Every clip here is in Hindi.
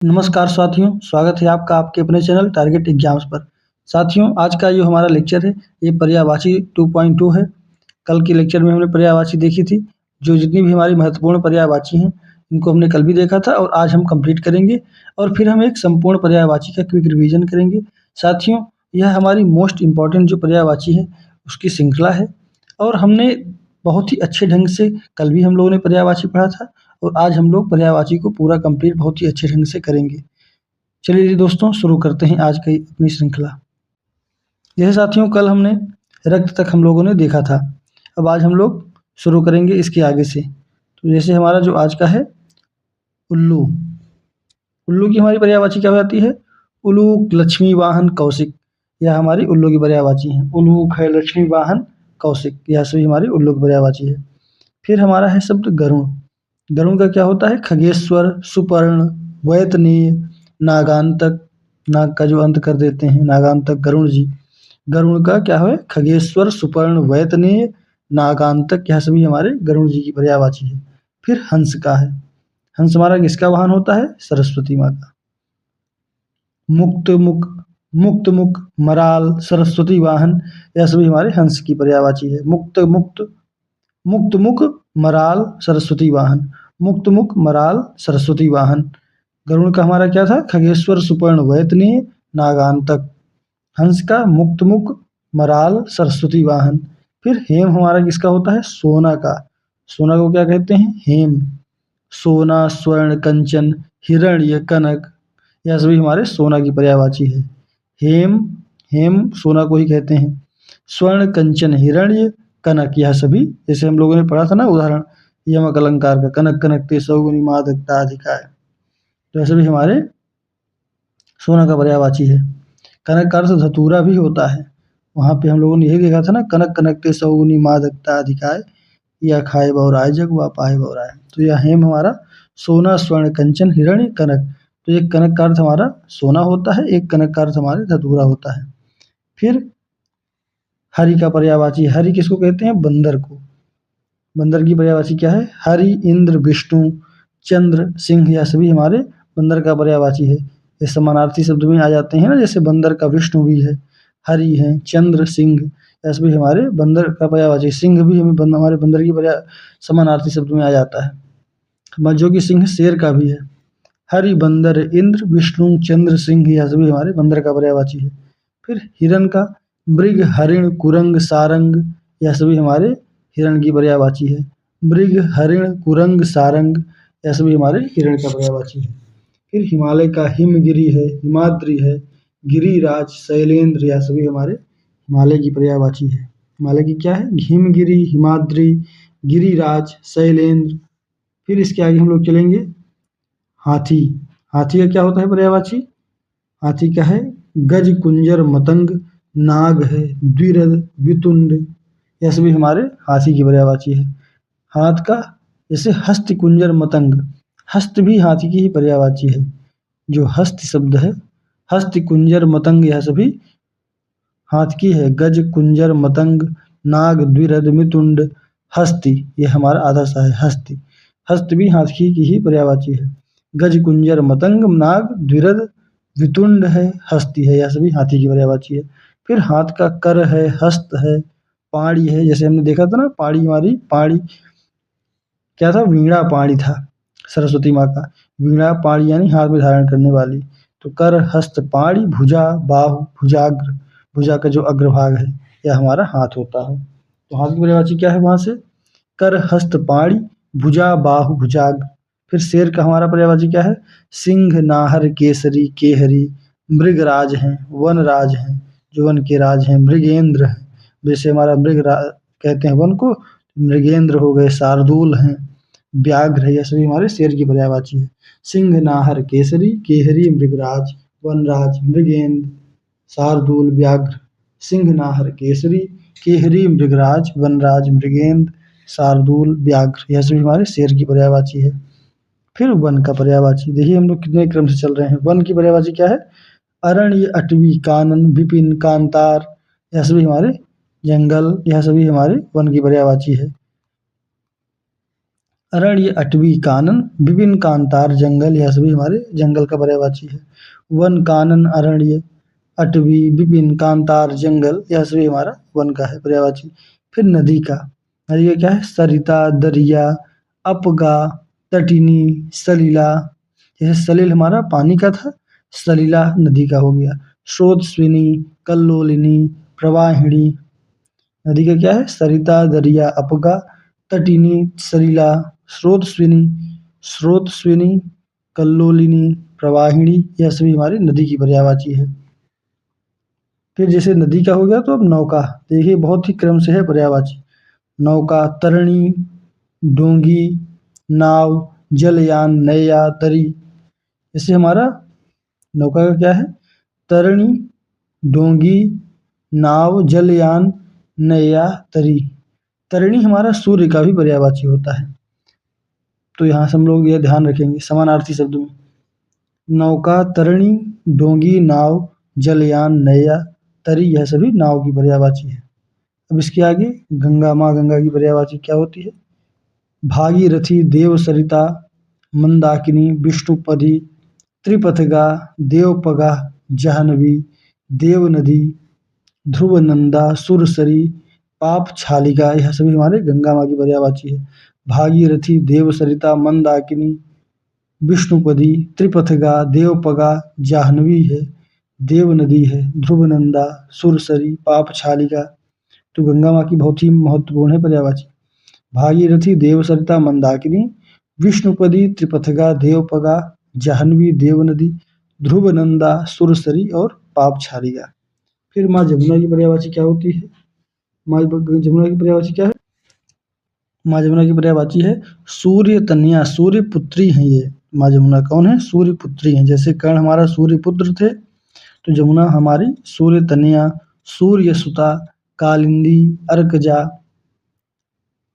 नमस्कार साथियों, स्वागत है आपका आपके अपने चैनल टारगेट एग्जाम्स पर। साथियों, आज का जो हमारा लेक्चर है ये पर्यायवाची 2.2 है। कल के लेक्चर में हमने पर्यायवाची देखी थी। जो जितनी भी हमारी महत्वपूर्ण पर्यायवाची हैं इनको हमने कल भी देखा था और आज हम कंप्लीट करेंगे और फिर हम एक संपूर्ण पर्यायवाची का क्विक रिवीजन करेंगे। साथियों, यह हमारी मोस्ट इम्पॉर्टेंट जो पर्यायवाची है उसकी श्रृंखला है और हमने बहुत ही अच्छे ढंग से कल भी हम लोगों ने पर्यायवाची पढ़ा था और आज हम लोग पर्यायवाची को पूरा कंप्लीट बहुत ही अच्छे ढंग से करेंगे। चलिए दोस्तों, शुरू करते हैं आज की अपनी श्रृंखला। जैसे साथियों, कल हमने रक्त तक हम लोगों ने देखा था। अब आज हम लोग शुरू करेंगे इसके आगे से। तो जैसे हमारा जो आज का है उल्लू। उल्लू की हमारी पर्यायवाची क्या हो जाती है? उलूक लक्ष्मी वाहन कौशिक। यह हमारी उल्लू की पर्यायवाची है। उलूक है लक्ष्मी वाहन कौशिक, यह सभी हमारी उल्लू की पर्यायवाची है। फिर हमारा है शब्द गरुण। गरुण का क्या होता है? खगेश्वर, सुपर्ण, वैतनीय, नागांतक। नाग का जो अंत कर देते हैं, नागांतक गरुण जी। गरुण का क्या है? खगेश्वर, सुपर्ण, वैतनीय, नागांतक, यह सभी हमारे गरुण जी की पर्यायवाची है। फिर हंस का है। हंस हमारा किसका वाहन होता है? सरस्वती माँ का। मुक्त मुख, मुक्त मुख, मराल, सरस्वती वाहन, यह सभी हमारे हंस की पर्यायवाची है। मुक्त मुक्त, मुक्त मुख, मराल, सरस्वती वाहन। मुक्त मुख, मराल, सरस्वती वाहन। गरुड़ का हमारा क्या था? खगेश्वर, सुपर्ण, वैतनीय, नागांतक। हंस का मुक्त मुख, मराल, सरस्वती वाहन। फिर हेम हमारा किसका होता है? सोना का। सोना को क्या कहते हैं? हेम। सोना, स्वर्ण, कंचन, हिरण्य, कनक, यह सभी हमारे सोना की पर्यायवाची है। हेम, हेम सोना को ही कहते हैं। स्वर्ण, कंचन, हिरण्य, कनक, यह सभी जैसे हम लोगों ने पढ़ा था ना उदाहरण यमक अलंकार का, कनक कनकते सौगुनी मादकता अधिकाय, तो ऐसे भी हमारे सोना का पर्यायवाची है। कनक का अर्थ धतूरा भी होता है। वहाँ पे हम लोगों ने यही देखा था ना, कनक कनकते सौगुनी मादकता अधिकाय, या खाए बहुराय जग व पाए बहुराय। तो यह हेम हमारा सोना, स्वर्ण, कंचन, हिरण्य, कनक। तो एक कनक का अर्थ हमारा सोना होता है, एक कनक का अर्थ हमारे धतूरा होता है। फिर हरि का पर्यायवाची, हरि किसको कहते हैं? बंदर को। बंदर की पर्यायवाची क्या है? हरि, इंद्र, विष्णु, चंद्र, सिंह, यह सभी हमारे बंदर का पर्यायवाची है। ये समानार्थी शब्द में आ जाते हैं ना, जैसे बंदर का विष्णु भी है, हरि है, चंद्र, सिंह, यह सभी हमारे बंदर का पर्यायवाची। सिंह भी हमें हमारे बंदर की पर्याय समानार्थी शब्द में आ जाता है, जो कि सिंह शेर का भी है। हरि, बंदर, इंद्र, विष्णु, चंद्र, सिंह, यह सभी हमारे बंदर का पर्यायवाची है। फिर हिरण का मृग, हरिण, कुरंग, सारंग, यह सभी हमारे हिरण की पर्यायवाची है। मृग, हरिण, कुरंग, सारंग, यह सभी हमारे हिरण का पर्यायवाची है। फिर हिमालय का हिमगिरी है, हिमाद्री है, गिरिराज, शैलेंद्र, यह सभी हमारे हिमालय की पर्यायवाची है। हिमालय की क्या है? हिमगिरी, हिमाद्री, गिरिराज, शैलेंद्र। फिर इसके आगे हम लोग चलेंगे हाथी। हाथी का क्या होता है पर्यायवाची? हाथी का है गज, कुंजर, मतंग, नाग है, द्विरद, वितुंड, यह सभी हमारे हाथी की पर्यायवाची है। हाथ का जैसे हस्त, कुंजर, मतंग, हस्त भी हाथी की ही पर्यायवाची है। जो हस्त शब्द है, हस्त, कुंजर, मतंग, यह सभी हाथ की है। गज, कुंजर, मतंग, नाग, द्विरद, मितुंड, हस्ती, यह हमारा आधा सा है हस्ती। हस्त भी हाथी की ही पर्यायवाची है। गज, कुंजर, मतंग, नाग, द्विरद, वितुंड है, हस्ती है, यह सभी हाथी की पर्यायवाची है। फिर हाथ का कर है, हस्त है, पाड़ी है, जैसे हमने देखा था ना, पाड़ी हमारी पाड़ी क्या था? वीणा पाणी था सरस्वती माँ का। वीणा पाणी यानी हाथ में धारण करने वाली। तो कर, हस्त, पाणी, भुजा, बाहु, भुजाग्र, भुजा का जो अग्रभाग है यह हमारा हाथ होता है। तो हाथ की पर्यायवाची क्या है वहां से? कर, हस्त, पाणी, भुजा, बाहु, भुजाग्र। फिर शेर का हमारा पर्यायवाची क्या है? सिंह, नाहर, केसरी, केहरी, मृगराज हैं, वनराज हैं, जो वन के राज हैं, मृगेंद्र है, जैसे हमारा कहते हैं वन को, मृगेंद्र हो गए, शार्दूल हैं, व्याघ्र है, यह सभी हमारे शेर की पर्यायवाची है। सिंह, नाहर, केसरी, केहरी, मृगराज, वनराज, मृगेंद्र, शार्दूल, व्याघ्र। सिंह, नाहर, केसरी, केहरी, मृगराज, वनराज, मृगेंद्र, शार्दूल, व्याघ्र, यह सभी हमारे शेर की पर्यायवाची है। फिर वन का पर्यायवाची देखिए हम लोग कितने क्रम से चल रहे हैं। वन की पर्यायवाची क्या है? अरण्य, अटवी, कानन, विपिन, कांतार, यह सभी हमारे जंगल, यह सभी हमारे वन की पर्यायवाची है। अरण्य अटवी कानन विपिन कांतार जंगल, यह सभी हमारे जंगल का पर्यायवाची है। वन कानन अरण्य अटवी विपिन कांतार जंगल, यह सभी हमारा वन का है पर्यायवाची। फिर नदी का क्या है? सरिता दरिया अपगा तटिनी सलीला, जैसे सलील हमारा पानी का था, सलीला नदी का हो गया। स्रोतस्विनी कल्लोलिनी प्रवाहिणी, नदी का क्या है? सरिता दरिया अपगा तटिनी सलीला स्रोतस्विनी, स्रोतस्विनी कल्लोलिनी प्रवाहिणी, यह सभी हमारी नदी की पर्यायवाची है। फिर जैसे नदी का हो गया तो अब नौका, देखिए बहुत ही क्रम से है पर्यायवाची। नौका तरणी डोंगी नाव जलयान नैया तरी, जैसे हमारा नौका का क्या है? तरणी डोंगी नाव जलयान नैया तरी। तरणी हमारा सूर्य का भी पर्यायवाची होता है, तो यहाँ से हम लोग यह ध्यान रखेंगे समानार्थी शब्दों में। नौका तरणी डोंगी नाव जलयान नैया तरी, यह सभी नाव की पर्यायवाची है। अब इसके आगे गंगा, माँ गंगा की पर्यायवाची क्या होती है? भागीरथी देव सरिता मंदाकिनी विष्णुपदी त्रिपथगा देवपगा जाह्नवी देवनदी ध्रुवनंदा सुरसरी पाप छालिका, यह सभी हमारे गंगा माँ की पर्यायवाची है। भागीरथी देव सरिता मंदाकिनी विष्णुपदी त्रिपथगा देवपगा जाह्नवी है, देवनदी है, ध्रुवनंदा सुरसरी पाप छालिका, तो गंगा माँ की बहुत ही महत्वपूर्ण है पर्यायवाची। भागीरथी देव सरिता मंदाकिनी विष्णुपदी त्रिपथगा देवपगा जाह्नवी देवनदी ध्रुवनंदा सुरसरी और पाप छालिका। फिर माँ जमुना की पर्यायवाची क्या होती है? माँ जमुना की पर्यायवाची क्या है? माँ जमुना की पर्यायवाची है सूर्य तनया, सूर्य पुत्री है ये माँ जमुना। कौन है? सूर्य पुत्री है। जैसे कर्ण हमारा सूर्य पुत्र थे, तो जमुना हमारी सूर्य तनया सूर्य सुता कालिंदी अर्कजा,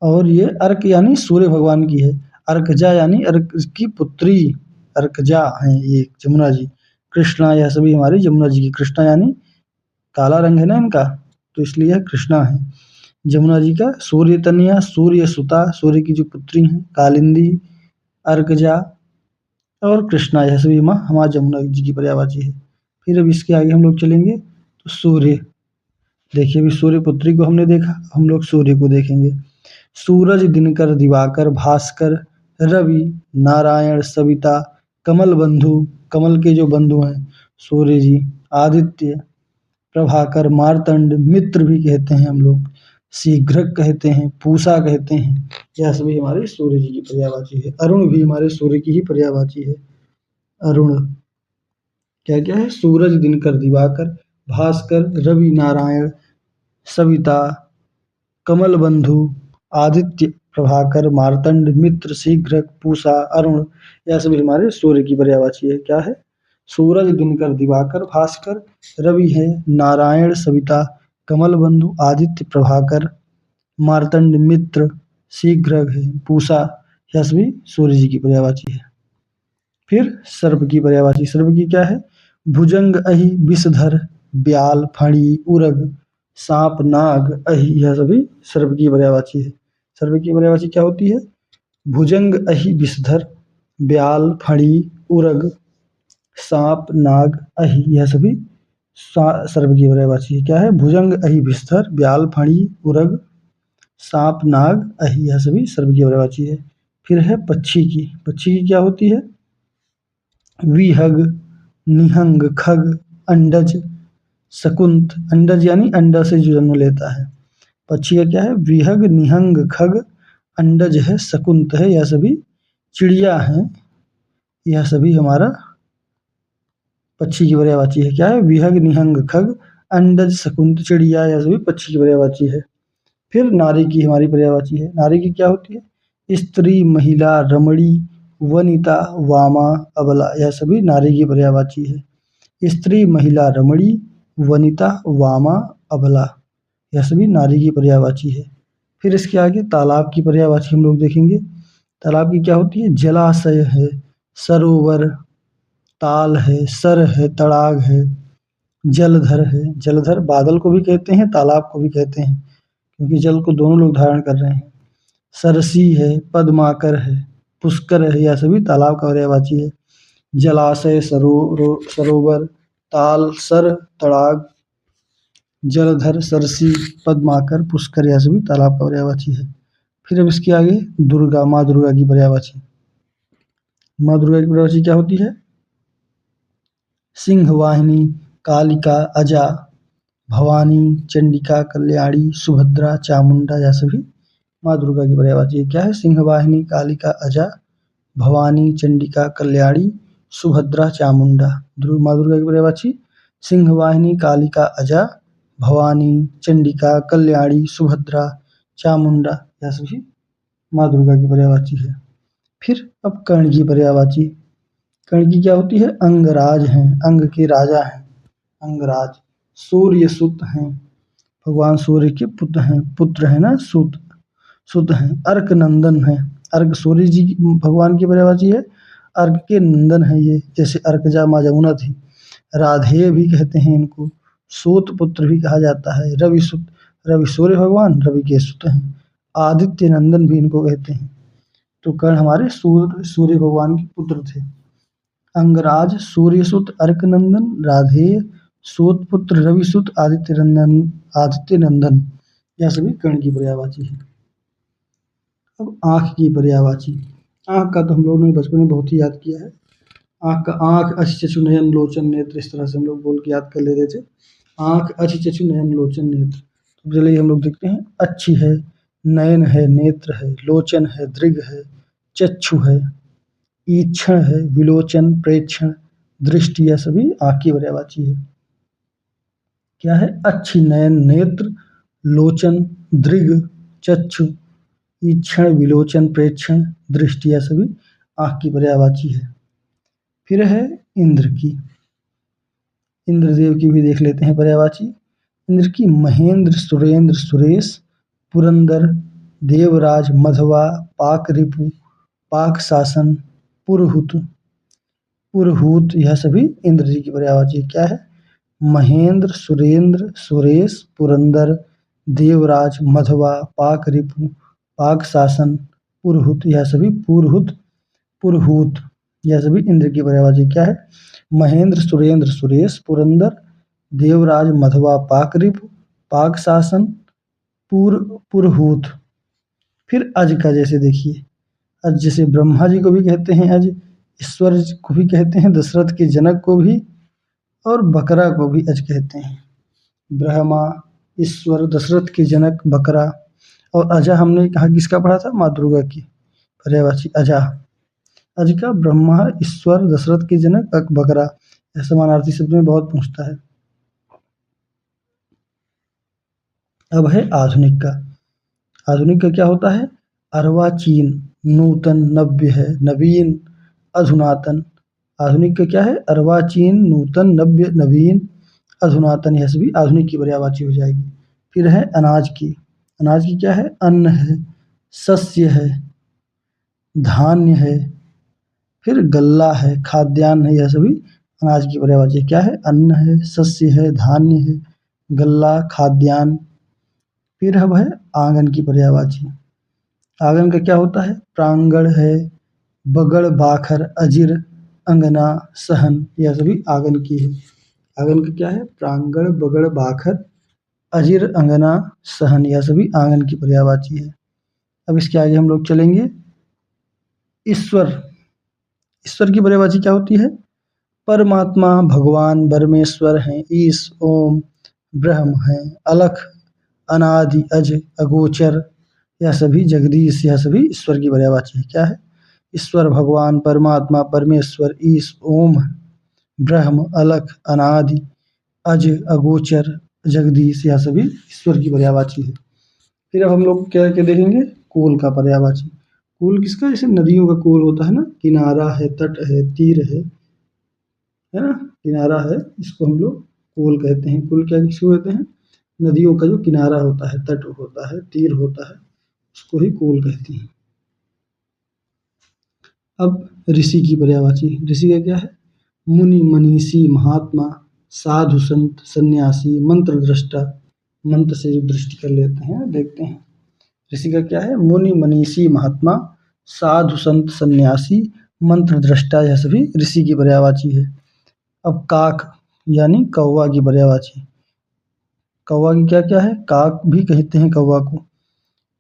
और ये अर्क यानी सूर्य भगवान की है, अर्कजा यानी अर्क की पुत्री अर्कजा है ये जमुना जी। कृष्णा, यह सभी हमारी जमुना जी की, कृष्णा यानी काला रंग है ना इनका, तो इसलिए यह कृष्णा है। जमुना जी का सूर्य तनया सूर्य सुता, सूर्य की जो पुत्री हैं, कालिंदी अर्कजा और कृष्णा, यह सभी माँ हमारा जमुना जी की पर्यायवाची है। फिर अब इसके आगे हम लोग चलेंगे तो सूर्य, देखिए अभी सूर्य पुत्री को हमने देखा, हम लोग सूर्य को देखेंगे। सूरज दिनकर दिवाकर भास्कर रवि नारायण सविता कमल बंधु, कमल के जो बंधु हैं सूर्य जी, आदित्य प्रभाकर मार्तंड मित्र भी कहते हैं हम लोग, शीघ्र कहते हैं, पूषा कहते हैं, यह सभी हमारे सूर्य जी की पर्यायवाची है। अरुण भी हमारे सूर्य की ही पर्यायवाची है। अरुण क्या क्या है? सूरज दिनकर दिवाकर भास्कर रवि नारायण सविता कमल बंधु आदित्य प्रभाकर मार्तंड मित्र शीघ्र पूषा अरुण, यह सभी हमारे सूर्य की पर्यायवाची है। क्या है? सूरज दिनकर दिवाकर भास्कर रवि है, नारायण सविता कमल बंधु आदित्य प्रभाकर मार्तंड मित्र शीघ्र है, पूषा, यह सभी सूर्य जी की पर्यायवाची है। फिर सर्प की पर्यायवाची, सर्प की क्या है? भुजंग अहि विषधर ब्याल फणी उरग सांप नाग अहि, यह सभी सर्प की पर्यायवाची है। सर्प की पर्यायवाची क्या होती है? भुजंग अहि विषधर ब्याल फणी उरग सांप नाग अहि, यह सभी सर्प की पर्यायवाची है। क्या है? भुजंग अहि विषधर ब्याल फणी उरग सांप नाग अहि, यह सभी सर्प की पर्यायवाची है। फिर है पक्षी की, पक्षी की क्या होती है? विहग निहंग खग अंडज शकुंत, अंडज यानी अंडा से जो जन्म लेता है। पक्षी का क्या है? विहग निहंग खग अंडज है शकुंत है, यह सभी चिड़िया हैं, यह सभी हमारा पक्षी की पर्यायवाची है। क्या है? विहग निहंग खग अंडज शकुंत चिड़िया, यह सभी पक्षी की पर्यायवाची है। फिर नारी की हमारी पर्यायवाची है। नारी की क्या होती है? स्त्री महिला रमणी वनिता वामा अबला, यह सभी नारी की पर्यायवाची है। स्त्री महिला रमणी वनिता वामा अबला, यह सभी नारी की पर्यायवाची है। फिर इसके आगे तालाब की पर्यायवाची हम लोग देखेंगे। तालाब की क्या होती है? जलाशय है, सरोवर, ताल है, सर है, तड़ाग है, जलधर है। जलधर बादल को भी कहते हैं, तालाब को भी कहते हैं, क्योंकि जल को दोनों लोग धारण कर रहे हैं। सरसी है, पद्माकर है, पुष्कर है, यह सभी तालाब का पर्यायवाची है। जलाशय, सरोवर, ताल, सर, तड़ाग, जलधर, सरसी, पद्माकर, पुष्कर, यह सभी तालाब का पर्यायवाची है। फिर अब इसके आगे दुर्गा, माँ दुर्गा की पर्यायवाची। माँ दुर्गा की पर्यायवाची क्या होती है? सिंहवाहिनी, कालिका, अजा, भवानी, चंडिका, कल्याणी, सुभद्रा, चामुंडा, यह सभी माँ दुर्गा की पर्यायवाची क्या है? सिंहवाहिनी, कालिका, अजा, भवानी, चंडिका, कल्याणी, सुभद्रा, चामुंडा। माँ दुर्गा की पर्यायवाची सिंहवाहिनी, कालिका, अजा, भवानी, चंडिका, कल्याणी, सुभद्रा, चामुंडा, यह सभी माँ दुर्गा की पर्यायवाची है। फिर अब कर्ण की पर्यायवाची। कर्ण की क्या होती है? अंगराज हैं, अंग के राजा हैं, अंगराज। सूर्य सुत हैं, भगवान सूर्य के पुत्र हैं ना, सुत हैं। अर्क नंदन है, अर्क सूर्य जी भगवान की पर्यायवाची है। अर्क के नंदन है ये, जैसे अर्कजा माँ जमुना थी। राधेय भी कहते हैं इनको, सूत पुत्र भी कहा जाता है। रवि सुत, रवि सूर्य भगवान रवि के सुत हैं। आदित्य नंदन भी इनको कहते हैं। तो कर्ण हमारे सूर्य भगवान के पुत्र थे। अंगराज, सूर्यसुत, अर्कनंदन, राधेय, सूतपुत्र, रविसुत, आदित्य नंदन, यह सभी कर्ण की पर्यायवाची है। अब आंख की पर्यायवाची। आंख का तो हम लोगों ने बचपन में बहुत ही याद किया है। आंख का आंख, अच, चक्षु, नयन, लोचन, नेत्र, इस तरह से हम लोग बोल के याद कर लेते थे। आंख, अच, चक्षु, नयन, लोचन, नेत्र। तो चलिए हम लोग देखते हैं। अच्छी है, नयन है, नेत्र है, लोचन है, दृग है, चक्षु है, ईक्षण है, विलोचन, प्रेक्षण, दृष्टि, यह सभी आंख की पर्यायवाची है। क्या है? अच्छी, नयन, नेत्र, लोचन, दृग, चक्षु, ईक्षण, विलोचन, प्रेक्षण, दृष्टि, यह सभी आंख की पर्यायवाची है। फिर है इंद्र की। इंद्रदेव की भी देख लेते हैं पर्यायवाची। इंद्र की महेंद्र, सुरेंद्र, सुरेश, पुरंदर, देवराज, मधवा, पाक रिपु, पाक शासन, पुरहुत, यह सभी इंद्र जी की पर्यायवाची क्या है? महेंद्र, सुरेंद्र, सुरेश, पुरंदर, देवराज, मधवा, पाक रिपु, पाक शासन, पुरहुत, यह सभी पुरहुत, यह सभी इंद्र की पर्यायवाची क्या है? महेंद्र, सुरेंद्र, सुरेश, पुरंदर, देवराज, मधवा, पाक रिपु, पाक शासन, पुरहुत। फिर अज का जैसे देखिए, अज जैसे ब्रह्मा जी को भी कहते हैं अज, ईश्वर को भी कहते हैं, दशरथ के जनक को भी, और बकरा को भी अज कहते हैं। ब्रह्मा, ईश्वर, दशरथ के जनक, बकरा। और अजा हमने कहा किसका पढ़ा था? माँ दुर्गा की पर्यायवाची अजा। अज का ब्रह्मा, ईश्वर, दशरथ के जनक, बकरा। यह समानार्थी शब्द में बहुत पूछता है। अब है आधुनिक का। आधुनिक का क्या होता है? अर्वाचीन, नूतन, नव्य है, नवीन, अधुनातन। आधुनिक का क्या है? अर्वाचीन, नूतन, नव्य, नवीन, अधुनातन, यह सभी आधुनिक की पर्यायवाची हो जाएगी। फिर है अनाज की। अनाज की क्या है? अन्न है, सस्य है, धान्य है, फिर गल्ला है, खाद्यान्न है, यह सभी अनाज की पर्यायवाची क्या है? अन्न है, सस्य है, धान्य है, गल्ला, खाद्यान्न। फिर अब है आंगन की पर्यायवाची। आंगन का क्या होता है? प्रांगण है, बगड़, बाखर, अजिर, अंगना, सहन, यह सभी आंगन की है। आंगन का क्या है? प्रांगण, बगड़, बाखर, अजिर, अंगना, सहन, यह सभी आंगन की पर्यायवाची है। अब इसके आगे हम लोग चलेंगे। ईश्वर। ईश्वर की पर्यायवाची क्या होती है? परमात्मा, भगवान, परमेश्वर हैं, ईश, ओम, ब्रह्म है, अलख, अनादि, अज, अगोचर, यह सभी जगदीश, यह सभी ईश्वर की पर्यायवाची है। क्या है? ईश्वर, भगवान, परमात्मा, परमेश्वर, ईश, ओम, ब्रह्म, अलख, अनादि, अज, अगोचर, जगदीश, यह सभी ईश्वर की पर्यायवाची है। फिर अब हम लोग क्या क्या देखेंगे? कुल का पर्यायवाची। कुल किसका? जैसे नदियों का कुल होता है ना, किनारा है, तट है, तीर है ना, किनारा है, इसको हम लोग कुल कहते हैं। कुल क्या किसको कहते हैं? नदियों का जो किनारा होता है, तट होता है, तीर होता है, उसको ही कुल कहते हैं। अब ऋषि की पर्यायवाची। ऋषि का क्या है? मुनि, मनीषी, महात्मा, साधु, संत, सन्यासी, मंत्र दृष्टा। मंत्र से जो दृष्टि कर लेते हैं, देखते हैं। ऋषि का क्या है? मुनि मनीषी महात्मा, साधु संत सन्यासी, मंत्र दृष्टा, यह सभी ऋषि की पर्यायवाची है। अब काक यानी कौवा की पर्यायवाची। कौवा की क्या क्या है? काक भी कहते हैं कौवा को।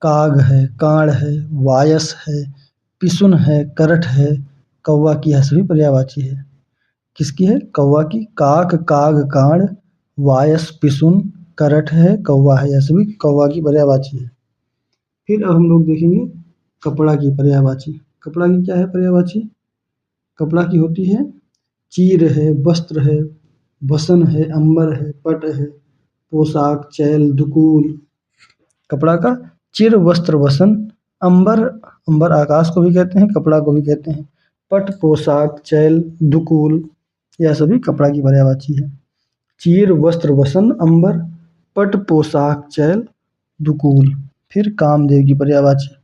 काग है, कांड है, वायस है, पिसुन है, करठ है, कौवा की यह सभी पर्यायवाची है। किसकी है? कौवा की। काक, काग, कांड, वायस, पिसुन, करठ है, कौवा है, यह सभी कौवा की पर्यायवाची है। फिर अब हम लोग देखेंगे कपड़ा की पर्यायवाची। कपड़ा की क्या है पर्यायवाची? कपड़ा की होती है चीर है, वस्त्र है, वसन है, अंबर है, पट है, पोशाक, चैल, दुकूल। कपड़ा का चिर, वस्त्र, वसन, अंबर, अंबर आकाश को भी कहते हैं, कपड़ा को भी कहते हैं। पट, पोशाक, चैल, दुकूल, यह सभी कपड़ा की पर्यायवाची है। चीर, वस्त्र, वसन, अंबर, पट, पोशाक, चैल, दुकूल। फिर कामदेव की पर्यायवाची।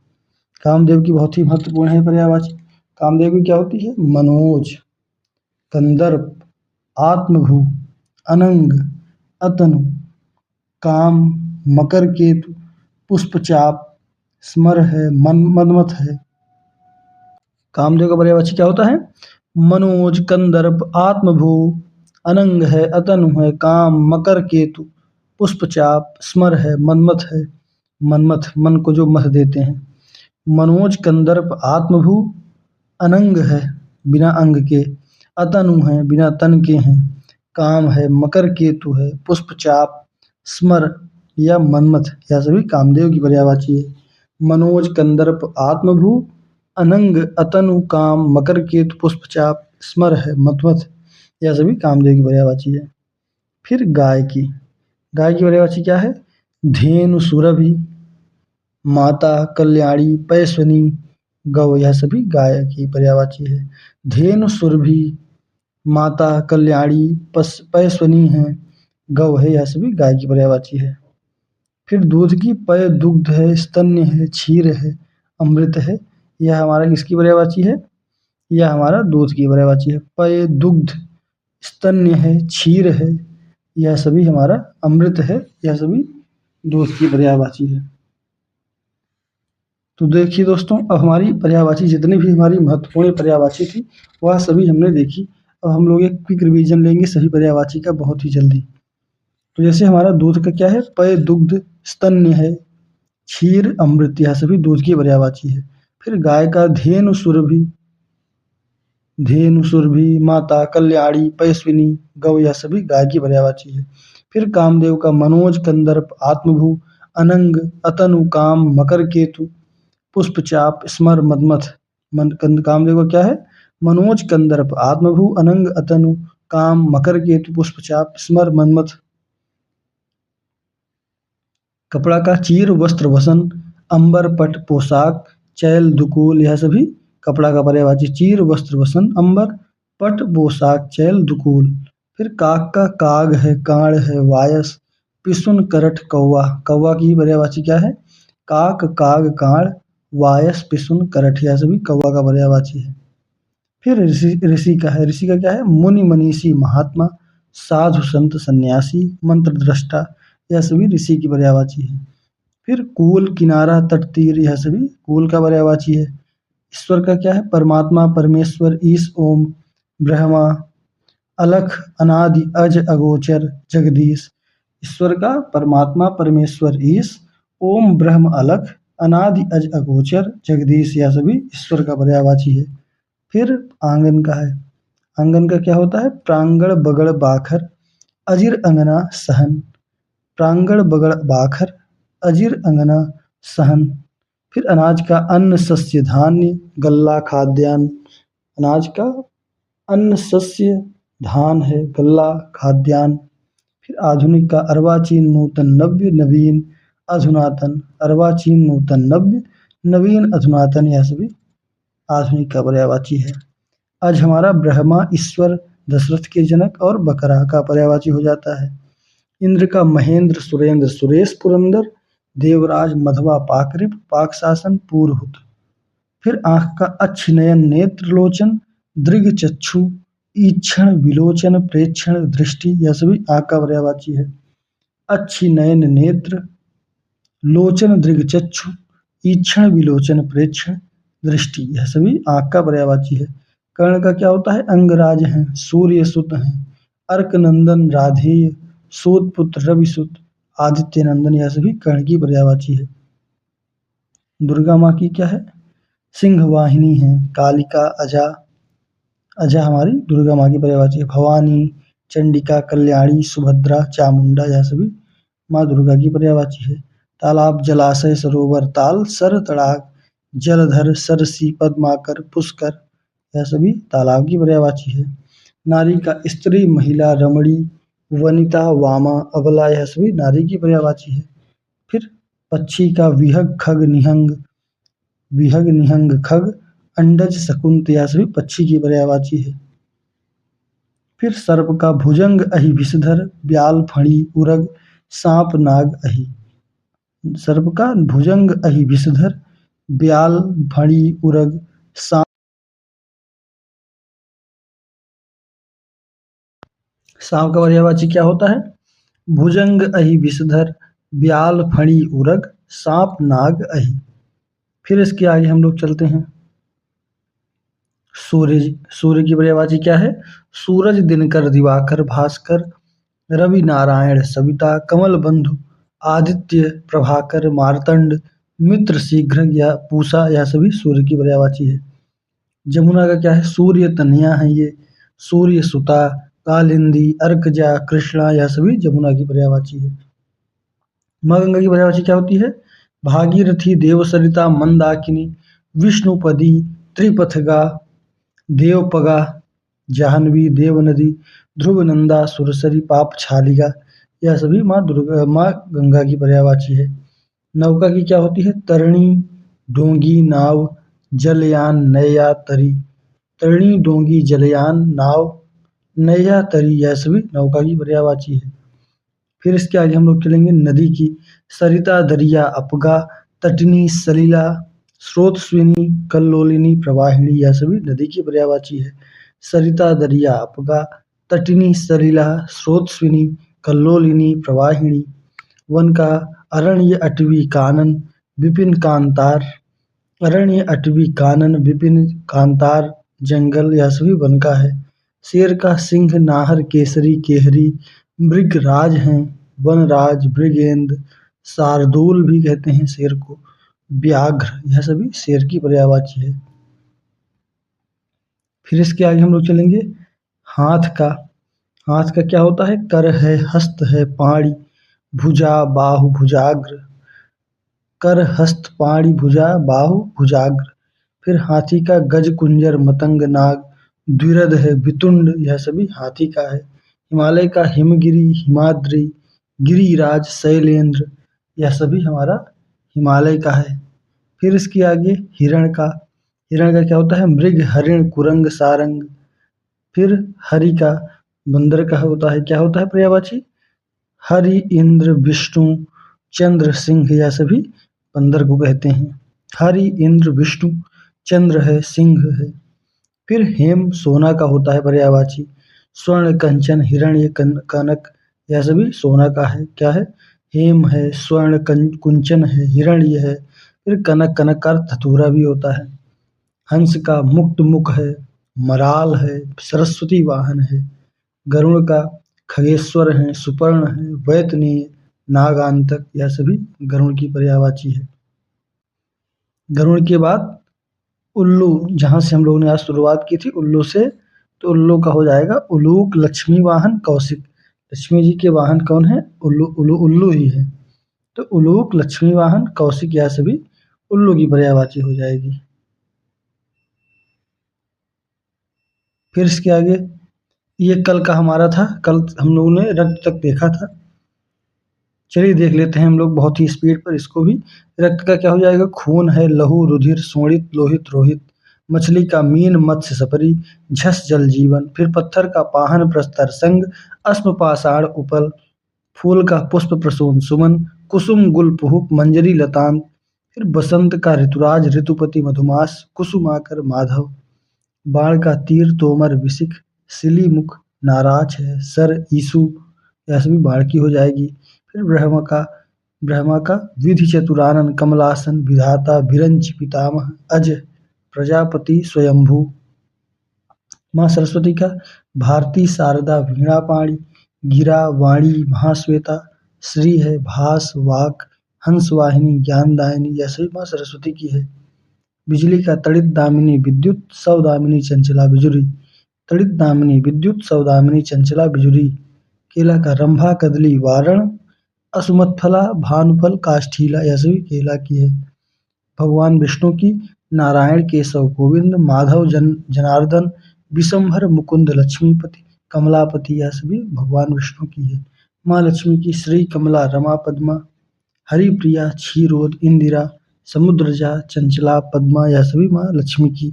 कामदेव की बहुत ही महत्वपूर्ण है पर्यायवाची। कामदेव की क्या होती है? मनोज, कंदर्प, आत्मभू, अनंग, अतनु, काम, मकर केतु, पुष्पचाप, स्मर है, मन्मथ है। कामदेव का पर्यायवाची क्या होता है? मनोज, कंदर्प, आत्मभू, अनंग है, अतनु है, काम, मकर केतु, पुष्पचाप, स्मर है, मन्मथ है। मन्मथ मन को जो मथ देते हैं। मनोज, कंदर्प, आत्मभू, अनंग है बिना अंग के, अतनु है बिना तन के हैं, काम है, मकर केतु है, पुष्पचाप, स्मर या मन्मथ, यह सभी कामदेव की पर्यायवाची है। मनोज, कंदर्प, आत्मभू, अनंग, अतनु, काम, मकर केतु, पुष्पचाप, स्मर है, मन्मथ, यह सभी कामदेव की पर्यायवाची है। फिर गाय की। गाय की पर्यायवाची क्या है? धेनु, सुरभि, माता, कल्याणी, पैस्वनी, गौ, यह सभी गाय की पर्यायवाची है। धेनु, सुरभि, माता, कल्याणी, पैस्वनी है, गौ है, यह सभी गाय की पर्यायवाची है। फिर दूध की पय, दुग्ध है, स्तन्य है, क्षीर है, अमृत है, यह हमारा किसकी पर्यायवाची है? यह हमारा दूध की पर्यायवाची है। पय, दुग्ध, स्तन्य है, क्षीर है, यह सभी हमारा अमृत है, यह सभी दूध की पर्यायवाची है। तो देखिए दोस्तों, अब हमारी पर्यायवाची जितनी भी हमारी महत्वपूर्ण पर्यायवाची थी वह सभी हमने देखी। अब हम लोग एक क्विक रिवीजन लेंगे सभी पर्यायवाची का बहुत ही जल्दी। तो जैसे हमारा दूध का क्या है? पय, दुग्ध, स्तन्य है, क्षीर, अमृत, यह सभी दूध की पर्यायवाची है। फिर गाय का धेनु, सुरभि, धेनु, सुरभि, माता, कल्याणी, पैस्विनी, गौ, यह सभी गाय की पर्यायवाची है। फिर कामदेव का मनोज, कंदर्प, आत्मभू, अनंग, अतनु, काम, मकर केतु, पुष्पचाप, स्मर, मन्मथ। कामदेव का क्या है? मनोज, कंदर्प, आत्मभू, अनंग, अतनु, काम, मकर केतु, पुष्पचाप, स्मर, मन्मथ। कपड़ा का चीर, वस्त्र, वसन, अंबर, पट, पोशाक, चैल, दुकूल, यह सभी कपड़ा का पर्यायवाची। चीर, वस्त्र, वसन, अंबर, पट, पोशाक, चैल, दुकूल। फिर काक का काग है, कांड है, वायस, पिसुन, करठ, कौवा। कौवा की पर्यायवाची क्या है? काक, काग, कांड, वायस, पिसुन, करठ, यह सभी कौवा का पर्यायवाची है। फिर ऋषि का है। ऋषि का क्या है? मुनि मनीषी महात्मा, साधु संत सन्यासी, मंत्र दृष्टा, यह सभी ऋषि की पर्यायवाची है। फिर कूल, किनारा, तट, तीर, यह सभी कूल का पर्यायवाची है। ईश्वर का क्या है? परमात्मा, परमेश्वर, ईश, ओम, ब्रह्मा, अलख, अनादि, अज, अगोचर, जगदीश। ईश्वर का परमात्मा, परमेश्वर, ईश, ओम, ब्रह्म, अलख, अनादि, अज, अगोचर, जगदीश, यह सभी ईश्वर का पर्यायवाची है। फिर आंगन का है। आंगन का क्या होता है? प्रांगण, बगड़, बाखर, अजिर, अंगना, सहन। प्रांगण, बगड़, बाखर, अजिर, अंगना, सहन। फिर अनाज का अन्न, शस्य, धान्य, गल्ला, खाद्यान्न। अनाज का अन्न, शस्य, धान है, गल्ला, खाद्यान्न। फिर आधुनिक का अर्वाचीन, नूतन, नव्य, नवीन, अधुनातन। अर्वाचीन, नूतन, नव्य, नवीन, अधुनातन, यह सभी आधुनिक का पर्यायवाची है। आज हमारा ब्रह्मा, ईश्वर, दशरथ के जनक और बकरा का पर्यायवाची हो जाता है। इंद्र का महेंद्र, सुरेंद्र, सुरेश, पुरंदर, देवराज, मधवा, पाकरिप, पाक शासन, पूर्वहुत। फिर आंख का अच्छ, नयन, नेत्र, लोचन, दृग, चक्षु, ईक्षण, विलोचन, प्रेक्षण, दृष्टि, यह सभी आंख का पर्यायवाची है। अच्छी, नयन, नेत्र, लोचन, दृग, चक्षु, ईक्षण विलोचन प्रेक्षण दृष्टि, यह सभी आंख का पर्यायवाची है। कर्ण का क्या होता है? अंगराज हैं, सूर्य सुत हैं, अर्क नंदन राधेय, सूत पुत्र रवि सुत, आदित्य नंदन, यह सभी कर्ण की पर्यायवाची है। दुर्गा माँ की क्या है? सिंह वाहिनी है, कालिका अजा, अजा हमारी दुर्गा माँ की पर्यायवाची है। भवानी, चंडिका, कल्याणी, सुभद्रा, चामुंडा, यह सभी माँ दुर्गा की पर्यायवाची है। तालाब, जलाशय, सरोवर, ताल, सर, तड़ाग, जलधर, सरसी, पद्माकर, पुष्कर, यह सभी तालाब की पर्यायवाची है। नारी का स्त्री, महिला, रमणी, वनिता, वामा, अबला, यह सभी नारी की पर्यायवाची है। फिर पक्षी का विहग, खग, निहंग, विहग, निहंग, खग, अंडज, शकुंत, यह सभी पक्षी की पर्यायवाची है। फिर सर्प का भुजंग, अहि, विषधर, ब्याल, फणी, उरग, सांप, नाग, अहि। सर्प का भुजंग, अहि, विषधर, ब्याल, फणी, उरग, सांप। सांप का पर्यायवाची क्या होता है? भुजंग, अहि, विषधर, ब्याल, फणी, उरग, सांप, नाग, अहि। फिर इसके आगे हम लोग चलते हैं। सूर्य, सूर्य की पर्यायवाची क्या है? सूरज, दिनकर, दिवाकर, भास्कर, रवि, नारायण, सविता, कमल बंधु, आदित्य, प्रभाकर, मार्तंड, मित्र, शीघ्र, या पूषा, यह सभी सूर्य की पर्यायवाची है। जमुना का क्या है? सूर्य तनया है ये, सूर्य सुता, कालिंदी, अर्कजा, कृष्णा, यह सभी जमुना की पर्यायवाची है। माँ गंगा की पर्यायवाची क्या होती है? भागीरथी, देवसरिता, मंदाकिनी, विष्णुपदी, त्रिपथगा, देवपगा, जाह्नवी, देवनदी, ध्रुवनंदा, सुरसरी, पापछालिका, यह सभी माँ गंगा की पर्यायवाची है। नौका की क्या होती है? तरणी, डोंगी, नाव, जलयान, नैया, तरी, तरणी, डोंगी, जलयान, नाव, नैया, तरी, यह सभी नौका की पर्यायवाची है। फिर इसके आगे हम लोग चलेंगे नदी की। सरिता, दरिया, अपगा, तटनी, सलिला, स्रोतस्विनी, कल्लोलिनी, प्रवाहिनी, यह सभी नदी की पर्यायवाची है। सरिता, दरिया, अपगा, तटनी, सलिला, स्रोतस्विनी, कल्लोलिनी, प्रवाहिनी। वन का अरण्य, अटवी, कानन, विपिन, कांतार, अरण्य, अटवी, कानन, विपिन, कांतार, जंगल, यह सभी वन का है। शेर का सिंह, नाहर, केसरी, केहरी, मृगराज हैं, वनराज, मृगेंद्र, शार्दूल भी कहते हैं शेर को, व्याघ्र, यह सभी शेर की पर्यायवाची है। फिर इसके आगे हम लोग चलेंगे हाथ का। हाथ का क्या होता है? कर है, हस्त है, पाणी, भुजा, बाहु, भुजाग्र, कर, हस्त, पाणी, भुजा, बाहु, भुजाग्र। फिर हाथी का गज, कुंजर, मतंग, नाग, द्विरद है, वितुंड, यह सभी हाथी का है। हिमालय का हिमगिरी, हिमाद्री, गिरिराज, शैलेंद्र, यह सभी हमारा हिमालय का है। फिर इसके आगे हिरण का। हिरण का क्या होता है? मृग, हरिण, कुरंग, सारंग। फिर हरि का, बंदर का होता है, क्या होता है पर्यायवाची? हरि, इंद्र, विष्णु, चंद्र, सिंह, यह सभी बंदर को कहते हैं। हरि, इंद्र, विष्णु, चंद्र है, सिंह है। फिर हेम, सोना का होता है पर्यायवाची। स्वर्ण, कंचन, हिरण्य, कनक, यह सभी सोना का है। क्या है? हेम है, स्वर्ण, कुंचन है, हिरण्य है। फिर कनक, कनक का अर्थ धतूरा भी होता है। हंस का मुक्त मुख है, मराल है, सरस्वती वाहन है। गरुड़ का खगेश्वर है, सुपर्ण है, वैतनीय, नागांतक, यह सभी गरुड़ की पर्यायवाची है। गरुड़ के बाद उल्लू, जहाँ से हम लोगों ने आज शुरुआत की थी उल्लू से, तो उल्लू का हो जाएगा उलूक, लक्ष्मी वाहन, कौशिक। लक्ष्मी जी के वाहन कौन है? उल्लू, उल्लू, उल्लू ही है। तो उलूक, लक्ष्मी वाहन, कौशिक, यह सभी उल्लू की पर्यायवाची हो जाएगी। फिर इसके आगे ये कल का हमारा था, कल हम लोगों ने रक्त तक देखा था। चलिए देख लेते हैं हम लोग बहुत ही स्पीड पर इसको भी। रक्त का क्या हो जाएगा? खून है, लहू, रुधिर, शोणित, लोहित, रोहित। मछली का मीन, मत्स्य, सपरी, झस, जल जीवन। फिर पत्थर का पाहन, प्रस्तर, संग, अश्म, पाषाण, उपल। फूल का पुष्प, प्रसून, सुमन, कुसुम, गुल, पुहुप, मंजरी, लतांत। फिर बसंत का ऋतुराज, ऋतुपति, मधुमास, कुसुमाकर, माधव। बाण का तीर, तोमर, विशिख, सिली, मुख, नाराज है, सर, ईसु, यह सभी बाण की हो जाएगी। फिर ब्रह्म का ब्रह्मा का विधि चतुरानन कमलासन विधाता विरंच पितामह अज प्रजापति स्वयंभू। माँ सरस्वती का भारती शारदा वीणापाणी गिरा वाणी महाश्वेता श्री है भास वाक हंस वाहिनी ज्ञानदायिनी, यह सभी माँ सरस्वती की है। बिजली का तड़ित दामिनी विद्युत सौदामिनी चंचला बिजुरी, तड़ित दामिनी विद्युत सौदामिनी चंचला बिजुरी। केला का रंभा कदली वारण असुमतफला भानुफल काष्ठीला, यह सभी केला की है। भगवान विष्णु की नारायण केशव गोविंद माधव जनार्दन विशंभर मुकुंद लक्ष्मीपति कमलापति, यह सभी भगवान विष्णु की है। माँ लक्ष्मी की श्री कमला रमा पद्मा हरिप्रिया क्षीरोद इंदिरा समुद्रजा चंचला पद्मा, यह सभी माँ लक्ष्मी की।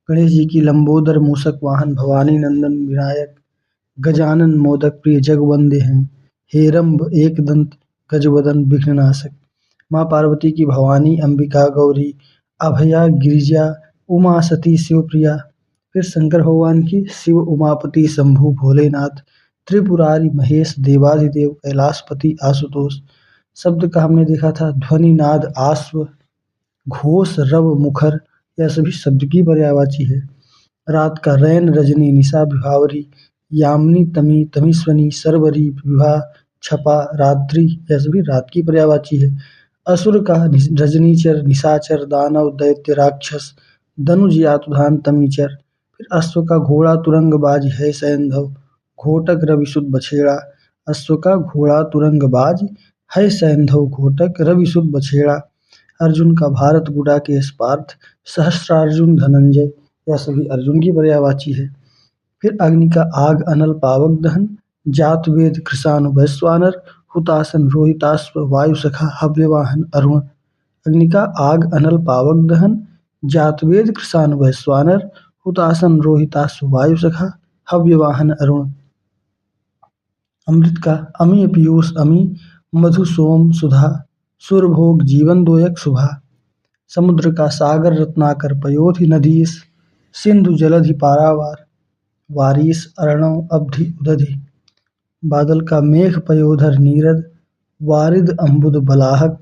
गणेश जी की लंबोदर मूषक वाहन भवानी नंदन विनायक गजानन मोदक प्रिय जगवंदे हैं हेरम्ब एकदंत गजवदन विघ्ननाशक। माँ पार्वती की भवानी अंबिका गौरी अभया गिरिजा उमा सती शिवप्रिया। फिर शंकर भगवान की शिव उमापति शंभु भोलेनाथ त्रिपुरारी महेश देवाधिदेव कैलाशपति आशुतोष। शब्द का हमने देखा था ध्वनि नाद आश्व घोष रव मुखर, यह सभी शब्द की पर्यायवाची है। रात का रैन रजनी निशा विभावरी यामिनी तमी तमीस्वनी सरवरी विभा छपा रात्रि, यह सभी रात की पर्यायवाची है। असुर का रजनीचर निशाचर दानव दैत्य राक्षस धनुज यातुधान तमीचर। फिर अश्व का घोड़ा तुरंगबाज है सैंधव घोटक रविशुद्ध बछेड़ा, अश्व का घोड़ा तुरंगबाज है सैंधव घोटक रविशुद्ध बछेड़ा। अर्जुन का भारत गुडा के स्पार्थ सहस्त्रार्जुन धनंजय, यह सभी अर्जुन की पर्यायवाची है। फिर अग्नि का आग अनल पावक दहन जात वेद कृषाणु वैश्वानर हुतासन रोहिताश्व वायु सखा हव्यवाहन अरुण। अग्नि का आग अनल पावक दहन जात वेद कृषाणु वैश्वानर हुतासन रोहिताश्व वायु सखा हव्यवाहन अरुण। अमृत का अमी पीयूष अमी मधु सोम सुधा सुरभोग जीवन दोयक शुभा। समुद्र का सागर रत्नाकर पयोधि नदीस सिंधु जलधि पारावार वारिस अर्णव अब्धि उदधि। बादल का मेघ पयोधर नीरद वारिद अम्बुद बलाहक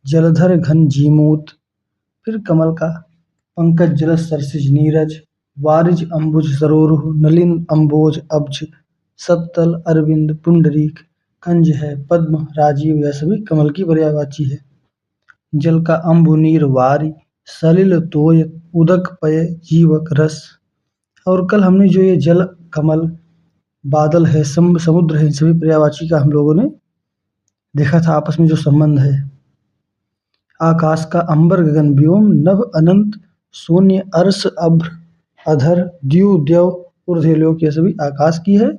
जलधर घन जीमूत। फिर कमल का पंकज जलस सरसिज नीरज वारिज अम्बुज सरोरुह नलिन अम्बोज अब्ज सत्तल अरविंद पुंडरीक कंज है पद्म राजीव, यह सभी कमल की पर्यायवाची है। जल का अम्बु नीर वारी सलिल तोय उदक पय जीवक रस। और कल हमने जो ये जल कमल बादल है समुद्र है इन सभी पर्यायवाची का हम लोगों ने देखा था आपस में जो संबंध है। आकाश का अंबर गगन व्योम नभ अनंत शून्य अर्श अभ्र अधर द्यु द्यव ऊर्ध्वलोक, यह सभी आकाश की है।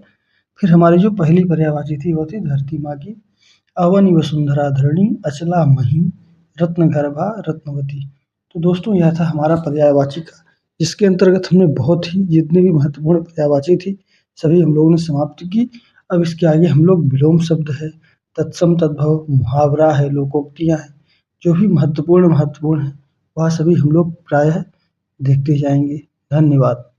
फिर हमारी जो पहली पर्यायवाची थी वो थी धरती माँ की अवनी वसुंधरा धरणी अचला मही रत्न गर्भा रत्नवती। तो दोस्तों यह था हमारा पर्यायवाची का, जिसके अंतर्गत हमने बहुत ही जितनी भी महत्वपूर्ण पर्यायवाची थी सभी हम लोगों ने समाप्त की। अब इसके आगे हम लोग विलोम शब्द है तत्सम तद्भव मुहावरा है लोकोक्तियाँ हैं जो भी महत्वपूर्ण है वह सभी हम लोग प्रायः देखते जाएंगे। धन्यवाद।